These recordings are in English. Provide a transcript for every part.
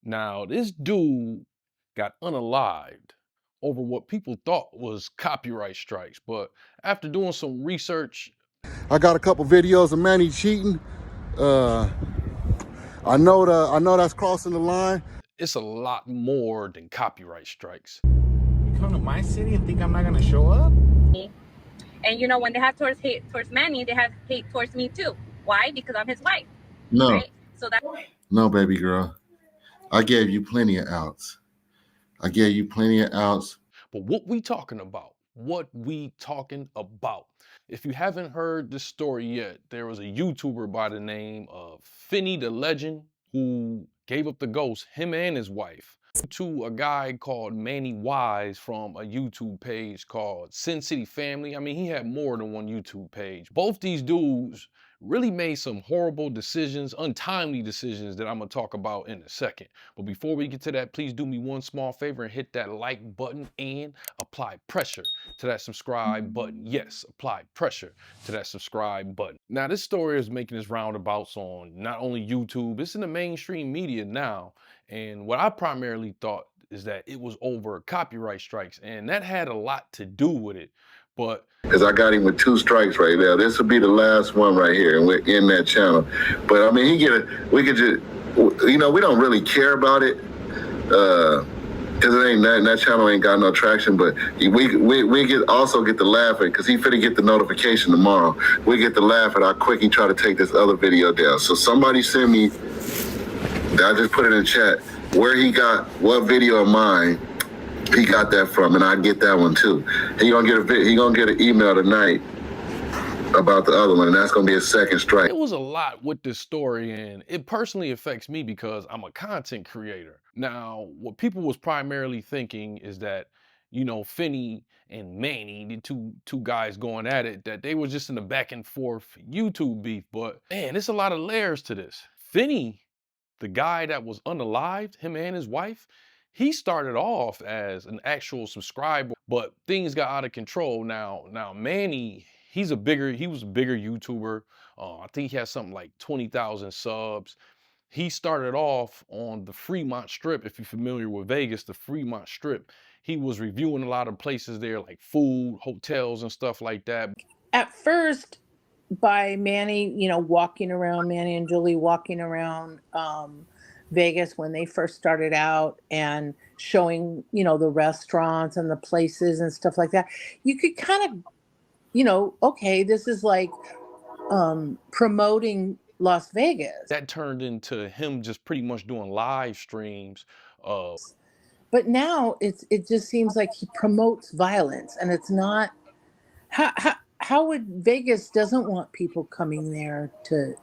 Now, this dude got unalived over what people thought was copyright strikes, but after doing some research, I got a couple videos of Manny cheating. I know that's crossing the line. it's a lot more than copyright strikes. You come to my city and think I'm not gonna show up? And you know, when they have hate towards Manny, they have hate towards me too. Why? Because I'm his wife. No, right? So that. No, baby girl. I gave you plenty of outs. I gave you plenty of outs. But what we talking about? What we talking about? If you haven't heard this story yet, there was a YouTuber by the name of Finny the Legend who gave up the ghost, him and his wife, to a guy called MannyWise from a YouTube page called Sin City Family. I mean, he had more than one YouTube page. Both these dudes really made some horrible decisions, untimely decisions that I'm gonna talk about in a second. But before we get to that, please do me one small favor and hit that like button and apply pressure to that subscribe button. Yes, apply pressure to that subscribe button. Now, this story is making its roundabouts on not only YouTube, it's in the mainstream media now. And what I primarily thought is that it was over copyright strikes, and that had a lot to do with it. But because I got him with 2 strikes right there. This will be the last one right here, and we're in that channel. We could just, we don't really care about it, because it ain't that channel ain't got no traction. But we also get to laugh at, because he finna get the notification tomorrow. We get to laugh at how quick he try to take this other video down. So somebody send me, I just put it in the chat, where he got what video of mine he got that from, and I get that one too. He gonna get an email tonight about the other one, and that's gonna be a second strike. It was a lot with this story, and it personally affects me because I'm a content creator. Now, what people was primarily thinking is that, Finny and Manny, the two guys going at it, that they were just in the back and forth YouTube beef. But man, there's a lot of layers to this. Finny, the guy that was unalived, him and his wife, he started off as an actual subscriber, but things got out of control. Now Manny, he was a bigger YouTuber. I think he has something like 20,000 subs. He started off on the Fremont Strip. If you're familiar with Vegas, the Fremont Strip, he was reviewing a lot of places there, like food, hotels, and stuff like that. At first, by Manny, Manny and Julie walking around Vegas when they first started out and showing, the restaurants and the places and stuff like that, you could kind of, okay, this is like promoting Las Vegas. That turned into him just pretty much doing live streams. But now it just seems like he promotes violence, and it's not. How would Vegas doesn't want people coming there to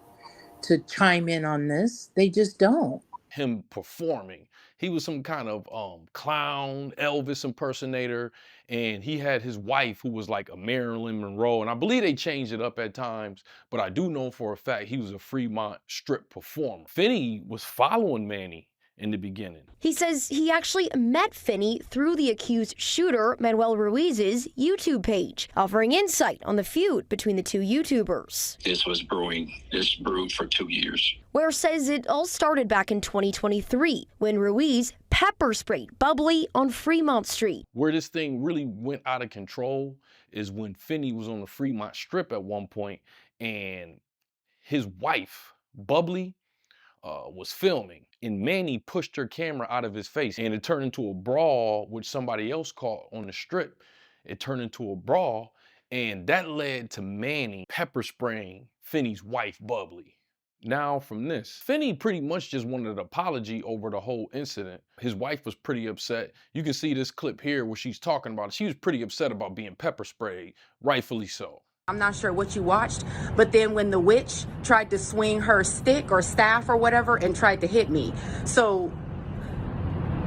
chime in on this? They just don't. Him performing. He was some kind of clown, Elvis impersonator, and he had his wife who was like a Marilyn Monroe, and I believe they changed it up at times, but I do know for a fact he was a Fremont Strip performer. Finny was following Manny in the beginning. He says he actually met Finny through the accused shooter, Manuel Ruiz's YouTube page, offering insight on the feud between the two YouTubers. This was brewing. This brewed for 2 years. Ware says it all started back in 2023 when Ruiz pepper sprayed Bubbly on Fremont Street. Where this thing really went out of control is when Finny was on the Fremont Strip at one point, and his wife, Bubbly, was filming, and Manny pushed her camera out of his face, and it turned into a brawl, which somebody else caught on the strip. It turned into a brawl, and that led to Manny pepper spraying Finny's wife, Bubbly. Now from this, Finny pretty much just wanted an apology over the whole incident. His wife was pretty upset. You can see this clip here where she's talking about it. She was pretty upset about being pepper sprayed, rightfully so. I'm not sure what you watched, but then when the witch tried to swing her stick or staff or whatever and tried to hit me. So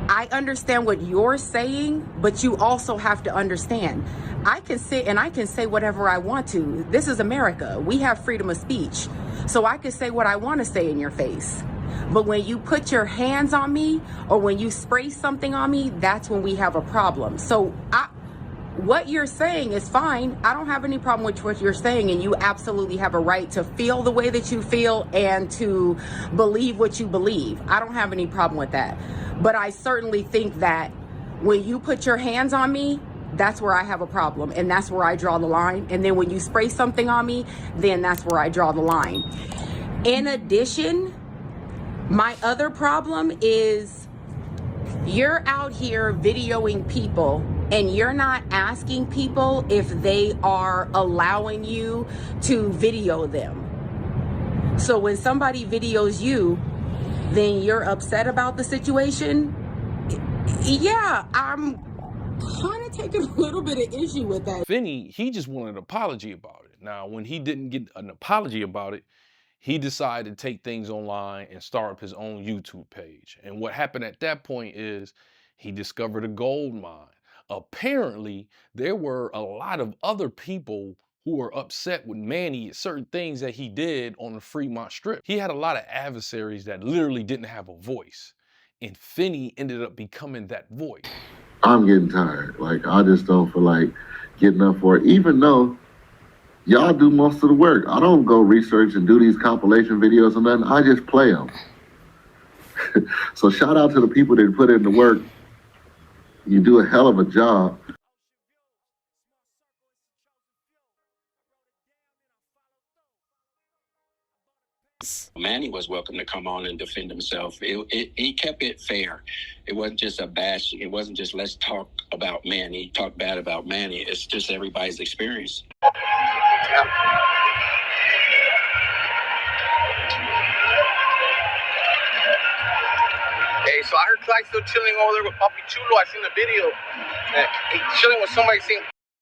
I understand what you're saying, but you also have to understand, I can sit and I can say whatever I want to. This is America. We have freedom of speech. So I can say what I want to say in your face. But when you put your hands on me or when you spray something on me, that's when we have a problem. So what you're saying is fine. I don't have any problem with what you're saying, and you absolutely have a right to feel the way that you feel and to believe what you believe. I don't have any problem with that. But I certainly think that when you put your hands on me, that's where I have a problem, and that's where I draw the line. And then when you spray something on me, then that's where I draw the line. In addition, my other problem is you're out here videoing people and you're not asking people if they are allowing you to video them. So when somebody videos you, then you're upset about the situation. Yeah, I'm kind of taking a little bit of issue with that. Finny, he just wanted an apology about it. Now, when he didn't get an apology about it, he decided to take things online and start up his own YouTube page. And what happened at that point is he discovered a gold mine. Apparently, there were a lot of other people who were upset with Manny at certain things that he did on the Fremont Strip. He had a lot of adversaries that literally didn't have a voice. And Finny ended up becoming that voice. I'm getting tired. Like, I just don't feel like getting up for it, even though y'all do most of the work. I don't go research and do these compilation videos or nothing. I just play them. So shout out to the people that put in the work. You do a hell of a job. Manny was welcome to come on and defend himself. He kept it fair. It wasn't just a bash. It wasn't just let's talk about Manny, talk bad about Manny. It's just everybody's experience. Hey, so I heard Clyde's still chilling over there with Papi Chulo. I seen the video. He's chilling with somebody seen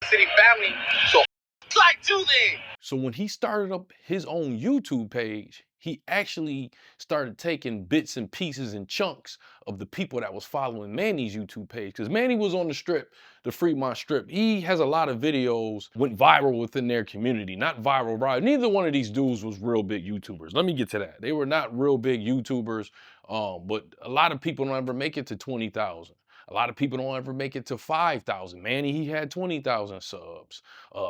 City family. So Clyde too then. So when he started up his own YouTube page, he actually started taking bits and pieces and chunks of the people that was following Manny's YouTube page. Because Manny was on the strip, the Fremont Strip. He has a lot of videos, went viral within their community. Not viral, right? Neither one of these dudes was real big YouTubers. Let me get to that. They were not real big YouTubers, but a lot of people don't ever make it to 20,000. A lot of people don't ever make it to 5,000. Manny, he had 20,000 subs.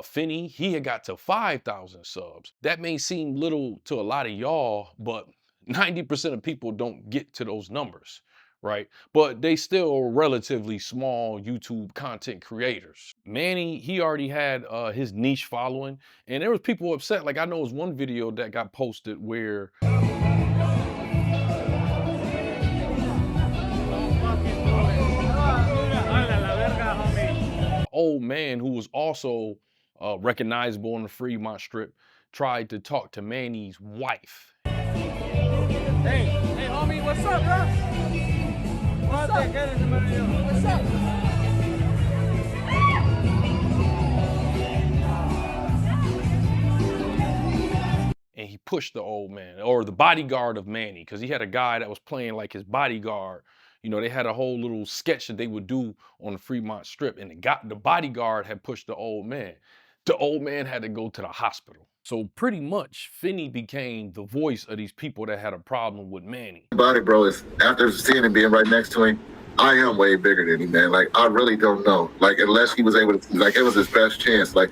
Finny, he had got to 5,000 subs. That may seem little to a lot of y'all, but 90% of people don't get to those numbers, right? But they still are relatively small YouTube content creators. Manny, he already had his niche following, and there was people upset. Like, I know it was one video that got posted where old man who was also recognizable on the Fremont Strip tried to talk to Manny's wife. Hey, homie, what's up, bro? What's up? And he pushed the old man, or the bodyguard of Manny, because he had a guy that was playing like his bodyguard. You know, they had a whole little sketch that they would do on the Fremont Strip, and the bodyguard had pushed the old man. The old man had to go to the hospital. So pretty much, Finny became the voice of these people that had a problem with Manny. Body, bro, is after seeing him being right next to him, I am way bigger than him, man. Like, I really don't know. Like, unless he was able to, like, it was his best chance. Like,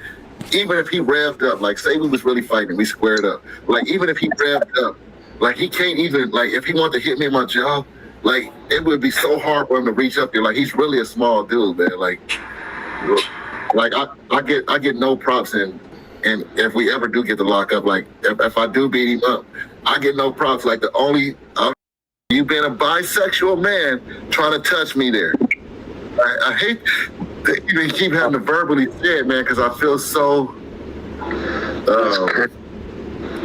even if he revved up, like, say we was really fighting, we squared up. Like, even if he revved up, like, he can't even, like, if he wanted to hit me in my jaw, like, it would be so hard for him to reach up there. Like, he's really a small dude, man. Like I get no props, and if we ever do get to lock up, like, if I do beat him up, I get no props. Like, the only, you being a bisexual man trying to touch me there. I hate that you keep having to verbally say it, man, because I feel so,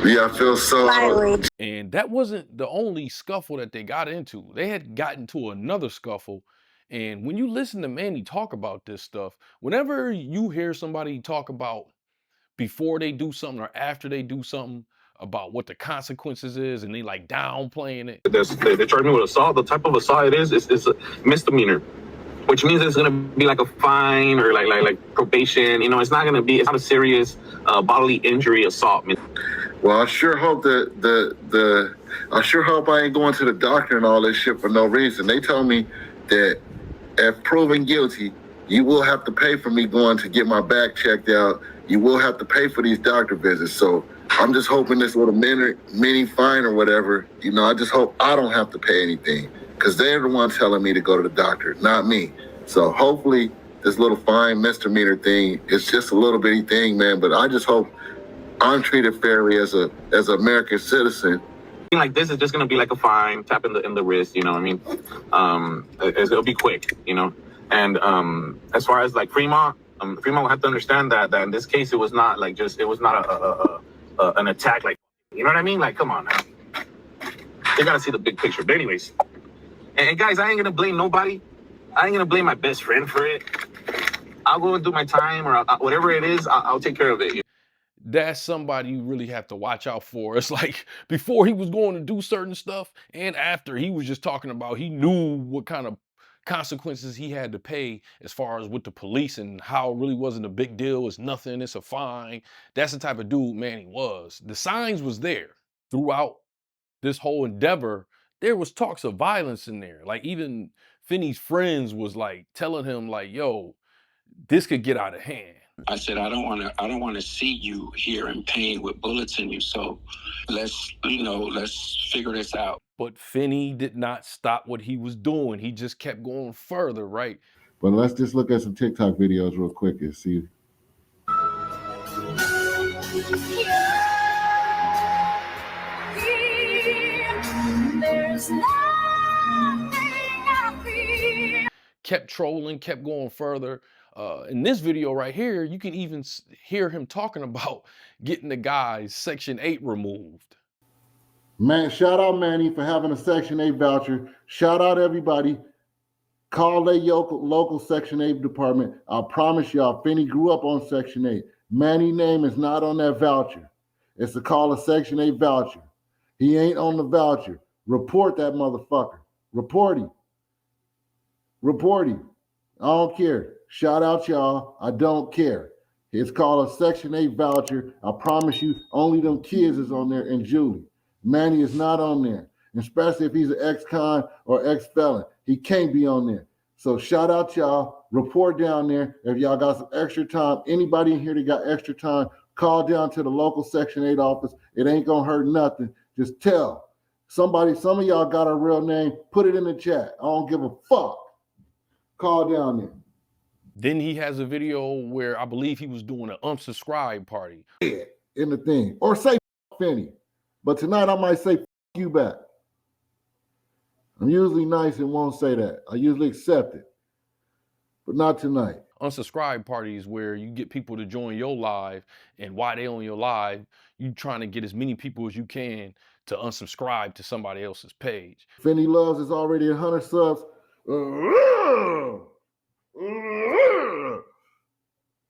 yeah, I feel so. And that wasn't the only scuffle that they got into. They had gotten to another scuffle. And when you listen to Manny talk about this stuff, whenever you hear somebody talk about before they do something or after they do something, about what the consequences is, and they like downplaying it. They charge me with assault. The type of assault it is a misdemeanor, which means it's gonna be like a fine or like probation. You know, it's not a serious bodily injury assault. Well, I sure hope I sure hope I ain't going to the doctor and all this shit for no reason. They told me that if proven guilty, you will have to pay for me going to get my back checked out. You will have to pay for these doctor visits. So I'm just hoping this little mini fine or whatever, you know, I just hope I don't have to pay anything, because they're the ones telling me to go to the doctor, not me. So hopefully this little fine misdemeanor thing is just a little bitty thing, man. But I just hope I'm treated fairly as an American citizen. Like this is just gonna be like a fine, tap in the wrist, you know what I mean? It'll be quick, you know. And as far as like Fremont will have to understand that in this case it was not like an attack, like, you know what I mean? Like, come on now. They gotta see the big picture. But anyways, and guys, I ain't gonna blame nobody. I ain't gonna blame my best friend for it. I'll go and do my time, or whatever it is, I'll take care of it. That's somebody you really have to watch out for. It's like before he was going to do certain stuff, and after, he was just talking about he knew what kind of consequences he had to pay as far as with the police, and how it really wasn't a big deal. It's nothing, it's a fine. That's the type of dude Manny was. The signs was there throughout this whole endeavor. There was talks of violence in there. Like even Finny's friends was like telling him like, yo, this could get out of hand. I said, I don't want to see you here in pain with bullets in you. So let's figure this out. But Finny did not stop what he was doing. He just kept going further, right? But let's just look at some TikTok videos real quick and see. Kept trolling, kept going further. In this video right here, you can even hear him talking about getting the guy's Section 8 removed. Man, shout out Manny for having a Section 8 voucher. Shout out everybody. Call their local Section 8 department. I promise y'all, Finny grew up on Section 8. Manny's name is not on that voucher. It's a call a Section 8 voucher. He ain't on the voucher. Report that motherfucker. Report him. Report him. I don't care. Shout out y'all. I don't care. It's called a Section 8 voucher. I promise you, only them kids is on there and Julie. Manny is not on there, especially if he's an ex-con or ex-felon. He can't be on there. So shout out y'all. Report down there. If y'all got some extra time, anybody in here that got extra time, call down to the local Section 8 office. It ain't gonna hurt nothing. Just tell somebody, some of y'all got a real name, put it in the chat. I don't give a fuck. Call down there. Then he has a video where I believe he was doing an unsubscribe party. In the thing. Or say Finny. But tonight I might say you back. I'm usually nice and won't say that. I usually accept it. But not tonight. Unsubscribe parties where you get people to join your live, and while they on your live, you trying to get as many people as you can to unsubscribe to somebody else's page. Finny Loves is already 100 subs.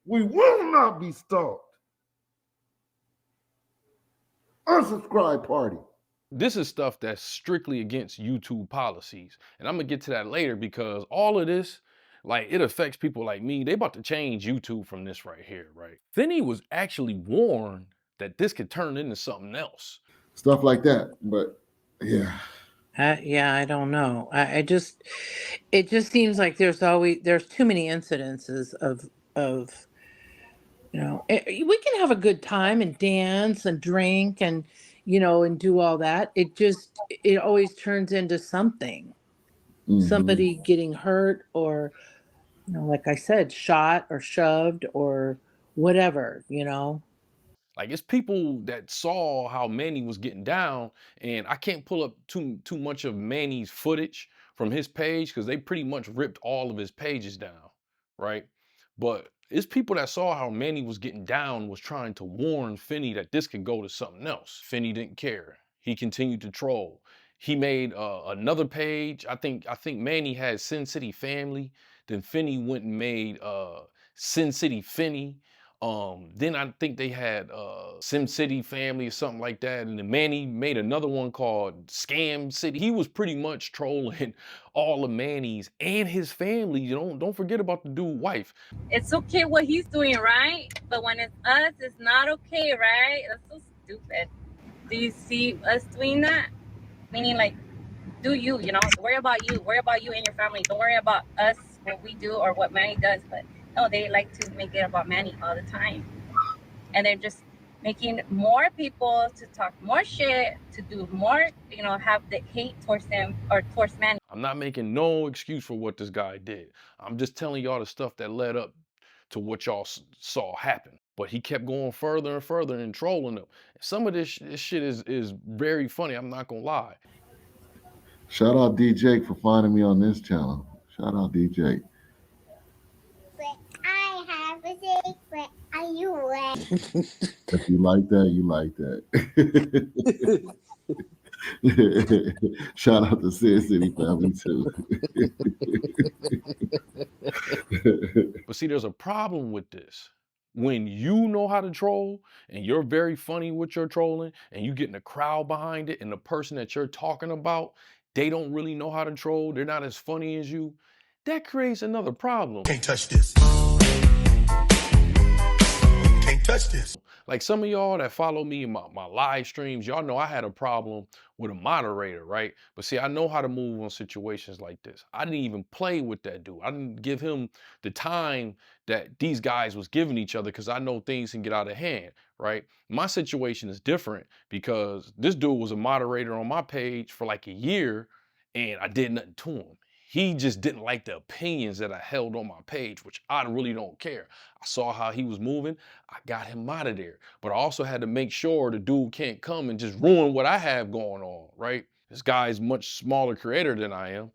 We will not be stalked. Unsubscribe party. This is stuff that's strictly against YouTube policies. And I'm gonna get to that later, because all of this, like, it affects people like me. They about to change YouTube from this right here, right? Finny was actually warned that this could turn into something else. Stuff like that, but yeah. Yeah, I don't know. It just seems like there's too many incidences of you know, we can have a good time and dance and drink and, you know, and do all that. It always turns into something, somebody getting hurt, or, you know, like I said, shot or shoved or whatever, you know. Like, it's people that saw how Manny was getting down, and I can't pull up too much of Manny's footage from his page because they pretty much ripped all of his pages down, right? But it's people that saw how Manny was getting down, was trying to warn Finny that this could go to something else. Finny didn't care. He continued to troll. He made another page. I think Manny had Sin City Family. Then Finny went and made Sin City Finny. Then I think they had Sim City Family or something like that. And then Manny made another one called Scam City. He was pretty much trolling all of Manny's and his family. You know, don't forget about the dude's wife. It's okay what he's doing, right? But when it's us, it's not okay, right? That's so stupid. Do you see us doing that? Meaning, like, do you know, worry about you and your family. Don't worry about us what we do or what Manny does, but no, they like to make it about Manny all the time. And they're just making more people to talk more shit, to do more, you know, have the hate towards them or towards Manny. I'm not making no excuse for what this guy did. I'm just telling y'all the stuff that led up to what y'all saw happen. But he kept going further and further and trolling them. Some of this shit is very funny, I'm not gonna lie. Shout out DJ for finding me on this channel. Shout out DJ. I have a secret. Are you ready? If you like that, you like that. Shout out to Sin City family too. But see, there's a problem with this. When you know how to troll and you're very funny with your trolling and you getting a crowd behind it and the person that you're talking about, they don't really know how to troll, they're not as funny as you, that creates another problem. Can't touch this. Can't touch this. Like some of y'all that follow me in my live streams, y'all know I had a problem with a moderator, right? But see, I know how to move on situations like this. I didn't even play with that dude. I didn't give him the time that these guys was giving each other because I know things can get out of hand, right? My situation is different because this dude was a moderator on my page for like a year and I did nothing to him. He just didn't like the opinions that I held on my page, which I really don't care. I saw how he was moving. I got him out of there. But I also had to make sure the dude can't come and just ruin what I have going on, right? This guy's much smaller creator than I am.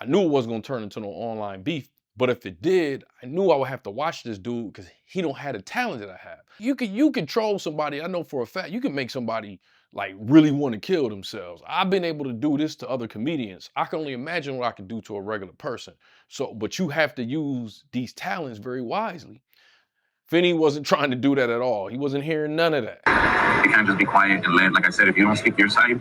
I knew it wasn't gonna turn into no online beef, but if it did, I knew I would have to watch this dude because he don't have the talent that I have. You can troll somebody, I know for a fact, you can make somebody like really want to kill themselves. I've been able to do this to other comedians. I can only imagine what I could do to a regular person. So, but you have to use these talents very wisely. Finny wasn't trying to do that at all. He wasn't hearing none of that. You can't just be quiet and let, like I said, if you don't speak your side,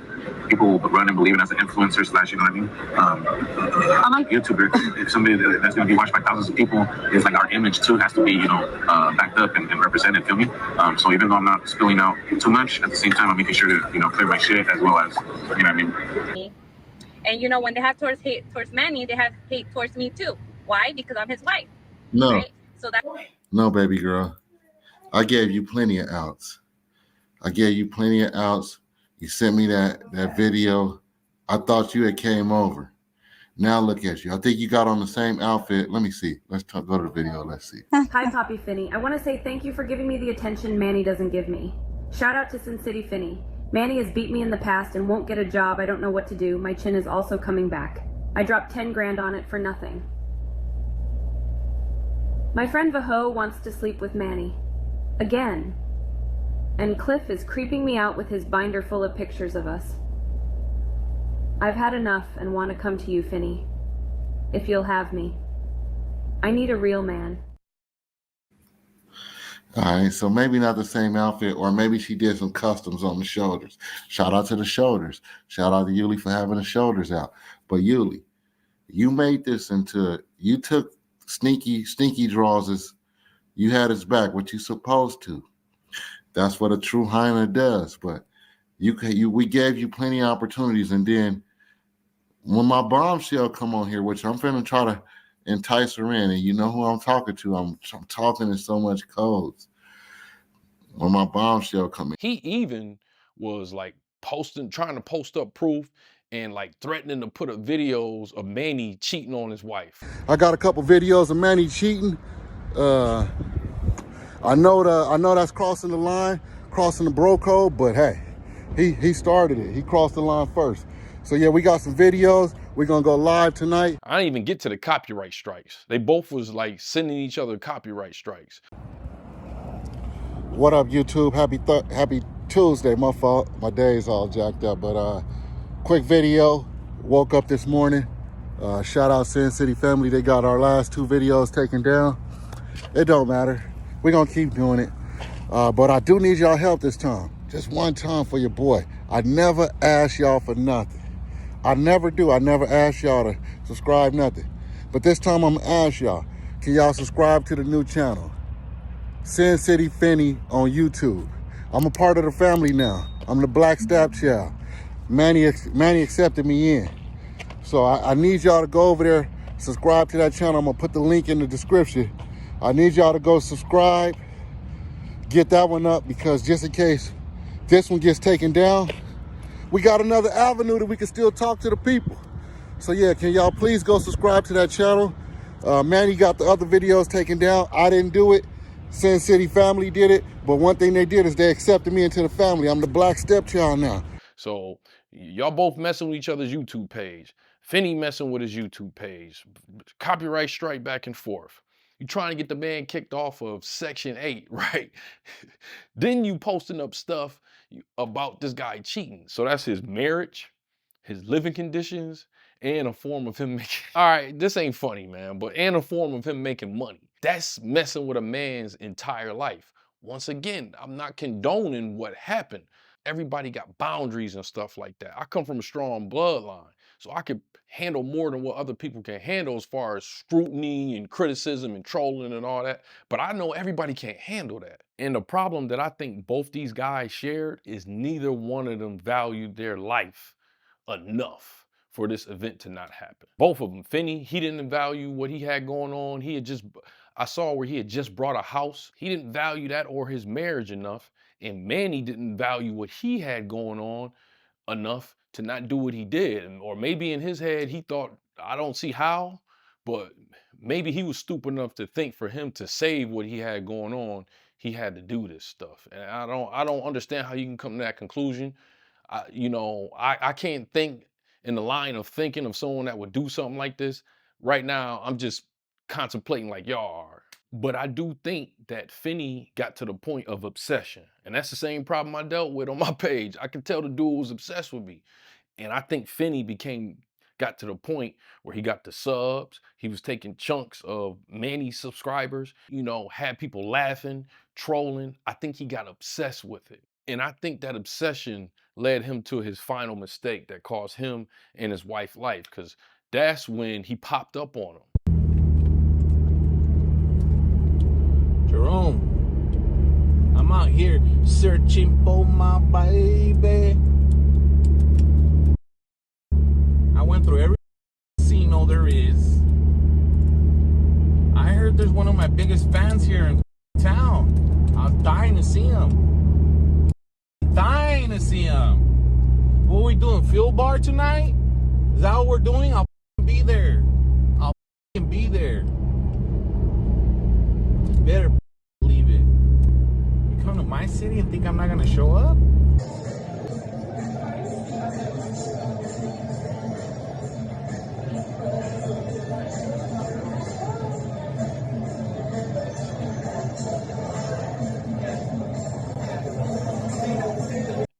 people will run and believe it as an influencer slash, you know what I mean? I'm a YouTuber. If somebody that's going to be watched by thousands of people, it's like our image too has to be, you know, backed up and represented, feel me? So even though I'm not spilling out too much, at the same time, I'm making sure to, you know, clear my shit as well as, you know what I mean? And you know, when they have hate towards Manny, they have hate towards me too. Why? Because I'm his wife. No. Right? So that. No, baby girl. I gave you plenty of outs. You sent me that video. I thought you had came over. Now look at you. I think you got on the same outfit. Let me see. Let's go to the video. Let's see. Hi, Poppy Finny. I want to say thank you for giving me the attention Manny doesn't give me. Shout out to Sin City Finny. Manny has beat me in the past and won't get a job. I don't know what to do. My chin is also coming back. I dropped 10 grand on it for nothing. My friend Vaho wants to sleep with Manny. Again. And Cliff is creeping me out with his binder full of pictures of us. I've had enough and want to come to you, Finny. If you'll have me. I need a real man. All right, so maybe not the same outfit, or maybe she did some customs on the shoulders. Shout out to the shoulders. Shout out to Yuli for having the shoulders out. But Yuli, you made this into, you took stinky draws, you had his back, what you supposed to. That's what a true hyena does. But we gave you plenty of opportunities, and then when my bombshell come on here, which I'm finna try to entice her in, and you know who I'm talking to. I'm talking in so much codes. When my bombshell come in, he even was like trying to post up proof and like threatening to put up videos of Manny cheating on his wife. I got a couple videos of Manny cheating. I know that's crossing the line, crossing the bro code, but hey, he started it. He crossed the line first. So yeah, we got some videos. We're gonna go live tonight. I didn't even get to the copyright strikes. They both was like sending each other copyright strikes. What up, YouTube? Happy Tuesday. My fault. My day's all jacked up, but quick video. Woke up this morning. Shout out Sin City family. They got our last 2 videos taken down. It don't matter. We're gonna keep doing it. But I do need y'all help this time. Just one time for your boy. I never ask y'all for nothing. I never do. I never ask y'all to subscribe, nothing. But this time I'm gonna ask y'all, can y'all subscribe to the new channel? Sin City Finny on YouTube. I'm a part of the family now. I'm the Black Stepchild. Manny accepted me in. So I need y'all to go over there, subscribe to that channel. I'm gonna put the link in the description. I need y'all to go subscribe, get that one up, because just in case this one gets taken down, we got another avenue that we can still talk to the people. So yeah, can y'all please go subscribe to that channel? Manny got the other videos taken down. I didn't do it. Sin City family did it. But one thing they did is they accepted me into the family. I'm the black stepchild now. So y'all both messing with each other's YouTube page. Finny messing with his YouTube page. Copyright strike back and forth. You trying to get the man kicked off of Section 8, right? Then you posting up stuff about this guy cheating. So that's his marriage, his living conditions, and a form of him making, all right, this ain't funny, man, but and a form of him making money. That's messing with a man's entire life. Once again, I'm not condoning what happened. Everybody got boundaries and stuff like that. I come from a strong bloodline, so I could handle more than what other people can handle as far as scrutiny and criticism and trolling and all that. But I know everybody can't handle that. And the problem that I think both these guys shared is neither one of them valued their life enough for this event to not happen. Both of them. Finny, he didn't value what he had going on. I saw where he had just brought a house. He didn't value that or his marriage enough. And Manny didn't value what he had going on enough to not do what he did. Or maybe in his head, he thought, I don't see how, but maybe he was stupid enough to think for him to save what he had going on, he had to do this stuff. And I don't understand how you can come to that conclusion. I can't think in the line of thinking of someone that would do something like this. Right now, I'm just contemplating like y'all are. But I do think that Finny got to the point of obsession. And that's the same problem I dealt with on my page. I could tell the dude was obsessed with me. And I think Finny got to the point where he got the subs. He was taking chunks of Manny subscribers, had people laughing, trolling. I think he got obsessed with it. And I think that obsession led him to his final mistake that cost him and his wife life, because that's when he popped up on him. Jerome, I'm out here searching for my baby. I went through every casino there is. I heard there's one of my biggest fans here in town. I was dying to see him. Dying to see him. What are we doing? Fuel bar tonight? Is that what we're doing? I'll be there. I'll be there. Better believe it. You come to my city and think I'm not gonna show up?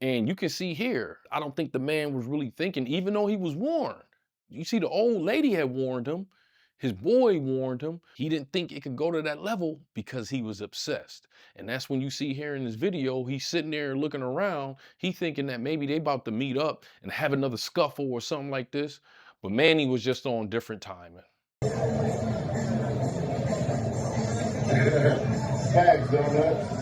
And you can see here, I don't think the man was really thinking, even though he was warned. You see, the old lady had warned him. His boy warned him. He didn't think it could go to that level because he was obsessed. And that's when you see here in this video, he's sitting there looking around. He thinking that maybe they about to meet up and have another scuffle or something like this. But Manny was just on different timing. Tags, donuts.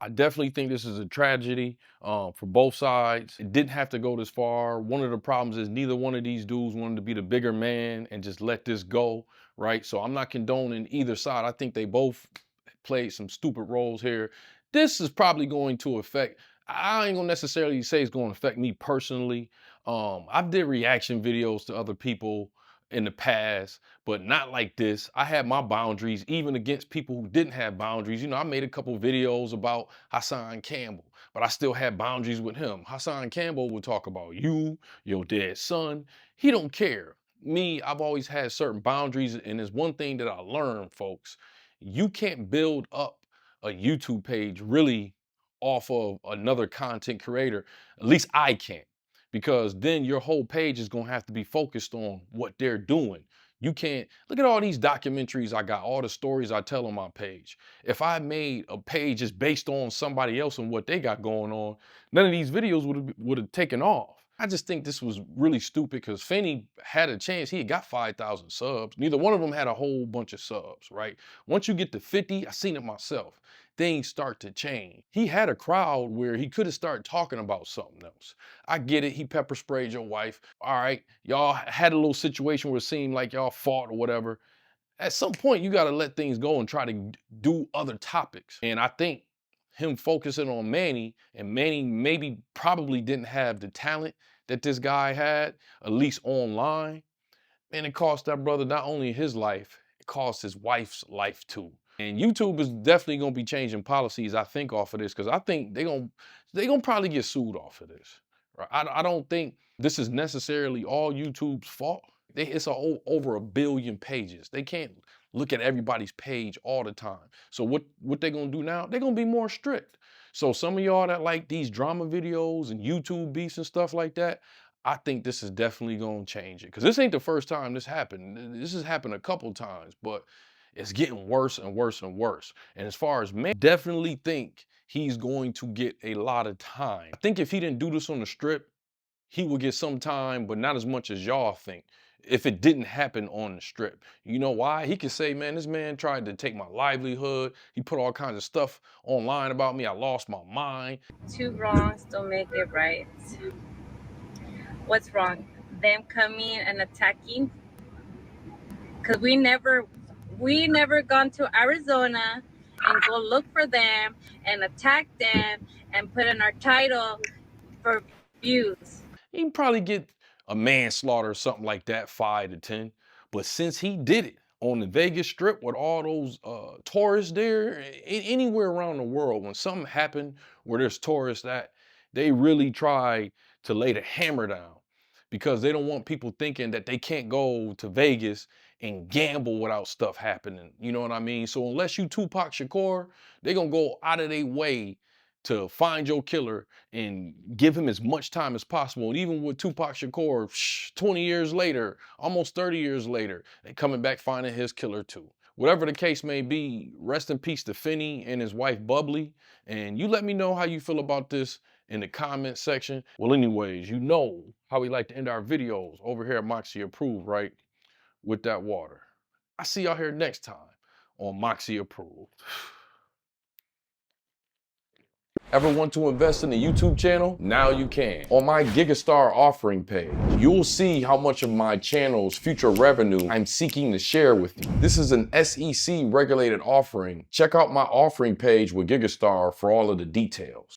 I definitely think this is a tragedy for both sides. It didn't have to go this far. One of the problems is neither one of these dudes wanted to be the bigger man and just let this go, right? So I'm not condoning either side. I think they both played some stupid roles here. This is probably going to affect, I ain't gonna necessarily say it's gonna affect me personally. I've did reaction videos to other people in the past, but not like this. I had my boundaries, even against people who didn't have boundaries. I made a couple videos about Hassan Campbell, but I still had boundaries with him. Hassan Campbell would talk about you, your dead son. He don't care. Me, I've always had certain boundaries, and there's one thing that I learned, folks. You can't build up a YouTube page really off of another content creator. At least I can't. Because then your whole page is gonna have to be focused on what they're doing. You can't, look at all these documentaries I got, all the stories I tell on my page. If I made a page just based on somebody else and what they got going on, none of these videos would have taken off. I just think this was really stupid because Finny had a chance. He had got 5,000 subs. Neither one of them had a whole bunch of subs, right? Once you get to 50, I seen it myself, things start to change. He had a crowd where he could have started talking about something else. I get it, he pepper sprayed your wife. All right, y'all had a little situation where it seemed like y'all fought or whatever. At some point, you gotta let things go and try to do other topics. And I think him focusing on Manny, and Manny maybe probably didn't have the talent that this guy had, at least online, and it cost that brother not only his life, it cost his wife's life too. And YouTube is definitely gonna be changing policies, I think, off of this, because I think they gonna probably get sued off of this. Right? I don't think this is necessarily all YouTube's fault. It's over 1 billion pages. They can't look at everybody's page all the time. So what they gonna do now? They're gonna be more strict. So some of y'all that like these drama videos and YouTube beefs and stuff like that, I think this is definitely gonna change it. Because this ain't the first time this happened. This has happened a couple times, but it's getting worse and worse and worse. And as far as man, definitely think he's going to get a lot of time. I think if he didn't do this on the strip, he would get some time, but not as much as y'all think. If it didn't happen on the strip. You know why? He could say, man, this man tried to take my livelihood. He put all kinds of stuff online about me. I lost my mind. 2 wrongs don't make it right. What's wrong? Them coming and attacking? Because we never gone to Arizona and go look for them and attack them and put in our title for views. He can probably get a manslaughter or something like that, 5 to 10. But since he did it on the Vegas Strip with all those tourists there, anywhere around the world, when something happened where there's tourists at, they really try to lay the hammer down because they don't want people thinking that they can't go to Vegas and gamble without stuff happening. You know what I mean? So unless you Tupac Shakur, they're gonna go out of their way to find your killer and give him as much time as possible. And even with Tupac Shakur, 20 years later, almost 30 years later, they coming back finding his killer too. Whatever the case may be, rest in peace to Finny and his wife Bubbly. And you let me know how you feel about this in the comment section. Well, anyways, you know how we like to end our videos over here at Moxy Approved, right? With that water. I see y'all here next time on Moxy Approved. Ever want to invest in a YouTube channel? Now you can. On my Gigastar offering page, you'll see how much of my channel's future revenue I'm seeking to share with you. This is an SEC regulated offering. Check out my offering page with Gigastar for all of the details.